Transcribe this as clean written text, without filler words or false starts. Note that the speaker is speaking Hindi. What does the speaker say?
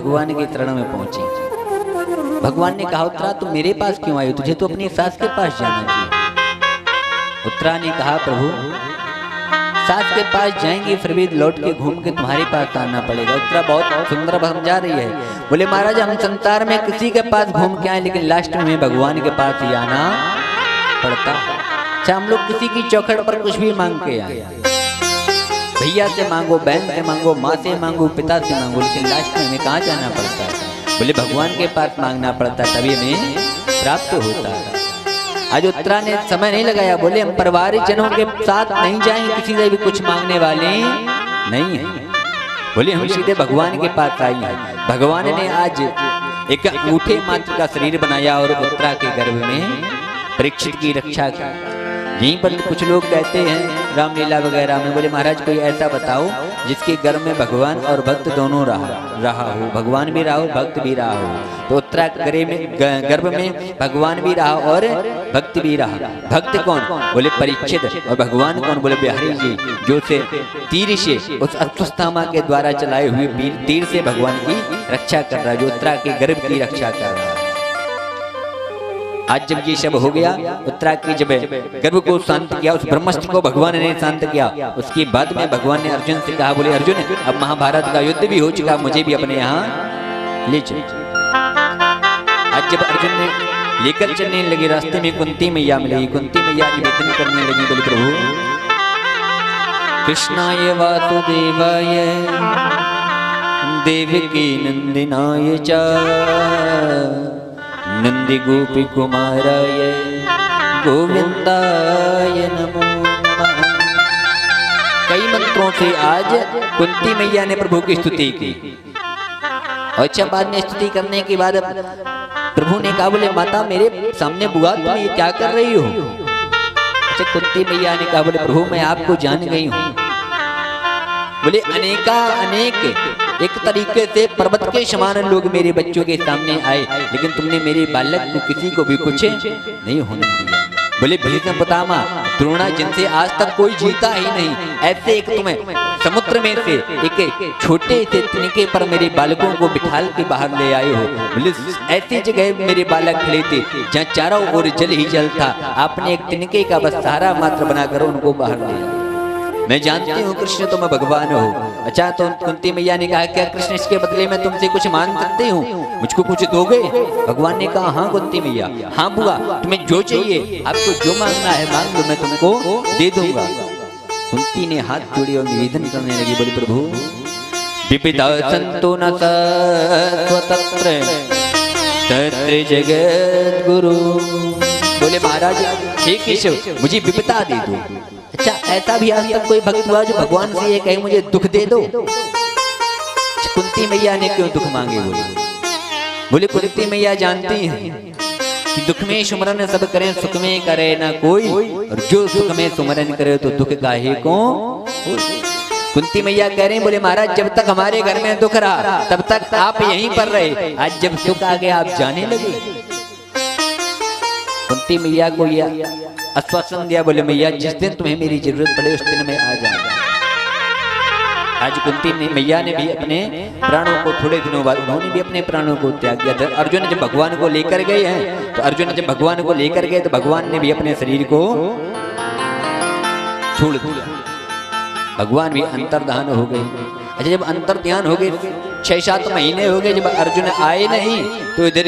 भगवान के चरणों में पहुंची। भगवान ने कहा उत्तरा तुम मेरे पास क्यों आई हो, तुझे तो अपनी सास के पास जाना चाहिए। उत्तरा ने कहा प्रभु सास के पास जाएंगे फिर भी लौट के घूम के तुम्हारे पास आना पड़ेगा। उत्तरा बहुत सुंदर समझा रही है। बोले महाराज हम संसार में किसी के पास घूम के आए लेकिन लास्ट में हमें भगवान के पास ही आना पड़ता। अच्छा हम लोग किसी की चौखट पर कुछ भी मांग के आए, भैया से मांगो, बहन से मांगो, माँ से मांगो, पिता से मांगो, लेकिन लास्ट में हमें कहाँ जाना पड़ता है? बोले भगवान के पास मांगना पड़ता तभी हमें प्राप्त होता है। आज उत्तरा ने समय नहीं लगाया, बोले हम परिवार जनों के साथ नहीं जाएंगे, किसी से भी कुछ मांगने वाले नहीं है। बोले हम सीधे भगवान के पास आई हैं। भगवान ने आज एक अंगूठे मात्र का शरीर बनाया और उत्तरा के गर्भ में परीक्षित की रक्षा की। यहीं पर कुछ लोग कहते हैं रामलीला वगैरह में, बोले महाराज कोई ऐसा बताओ जिसके गर्भ में भगवान और भक्त दोनों रहा हो, भगवान भी रहा हो भक्त भी रहा हो। तो उत्तरा गर्भ में भगवान भी रहा और भक्त भी रहा। भक्त कौन? बोले परीक्षित। और भगवान कौन? बोले बिहारी जी, जो से तीर से उस अश्वत्थामा के द्वारा चलाए हुए तीर से भगवान की रक्षा कर रहा है, जो उत्तरा के गर्भ की रक्षा कर रहा है। आज जब ये सब हो गया, उत्तरा की जब गर्भ को शांत किया, उस ब्रह्मास्त्र को भगवान ने शांत किया, उसके बाद में भगवान ने अर्जुन से कहा बोले अर्जुन अब महाभारत का युद्ध भी हो चुका, मुझे भी अपने यहाँ ले चल। आज जब अर्जुन ने लेकर चलने लगे, रास्ते में कुंती मैया मिली। कुंती मैया निवेदन करने लगी, बोले प्रभु कृष्णाय वासुदेवाय देवकी नंदनाय च नंदी गोपी कुमाराय गोविंदाय नमो नमः। कई मंत्रों से आज कुंती मैया ने प्रभु की स्तुति की। और अच्छा बाद में स्तुति करने के बाद प्रभु ने कहा बोले माता मेरे सामने बुआ तुम ये क्या कर रही हो? अच्छा कुंती मैया ने कहा बोले प्रभु मैं आपको जान गई हूँ। बोले अनेक एक तरीके से पर्वत के समान लोग मेरे बच्चों के सामने आए, लेकिन तुमने मेरे बालक को किसी को भी कुछ नहीं होने दिया। बोले भीष्म पितामह द्रोणा जिनसे आज तक कोई जीता ही नहीं, ऐसे एक तुम्हें समुद्र में से एक छोटे से तिनके पर मेरे बालकों को बिठाल के बाहर ले आए हो। बोले ऐसी जगह मेरे बालक खड़े थे जहाँ चारों ओर जल ही जल था, आपने एक तिनके का बस सहारा मात्र बनाकर उनको बाहर ले आया। मैं जानती हूँ कृष्ण तुम भगवान हो। अच्छा तो कुंती मैया ने कहा क्या कृष्ण इसके बदले में तुमसे कुछ मांग सकते हूँ, मुझको कुछ दोगे? भगवान ने कहा हाँ कुंती मैया, हाँ बुआ तुम्हें जो चाहिए आपको जो मांगना है मांग लो, मैं तुमको दे दूंगा। कुंती ने हाथ जोड़े और निवेदन करने लगी, बोले प्रभु विपिता संतो न स्वतंत्र तत्र जगत गुरु। बोले महाराज हे केशव मुझे विपदा दे दो। अच्छा ऐसा भी आज तक कोई भक्त हुआ जो भगवान से ये कहे मुझे दुख दे दो? कुंती मैया ने क्यों दुख मांगे? बोले कुंती मैया जानती हैं कि दुख में सुमरन सब करें सुख में करे ना कोई, और जो सुख में सुमरन करे तो दुख काहे को। कुंती मैया कह रहे हैं बोले महाराज जब तक हमारे घर में दुख रहा तब तक आप यहीं पर रहे, आज जब सुख आ गया आप जाने लगे। कुंती मैया को यह आश्वासन दिया, बोले मैया जिस दिन तुम्हें मेरी जरूरत पड़े उस दिन मैं आ जाऊंगा। आज कुंती मैया ने भी अपने प्राणों को थोड़े दिनों बाद उन्होंने भी अपने प्राणों को त्याग दिया। अर्जुन जब भगवान को लेकर गए हैं तो अर्जुन जब भगवान को लेकर गए तो भगवान ने भी अपने शरीर को छोड़ दिया, भगवान भी अंतर्धान हो गए। अच्छा जब अंतर्ध्यान हो गए 6-7 महीने हो गए, जब अर्जुन आए नहीं तो इधर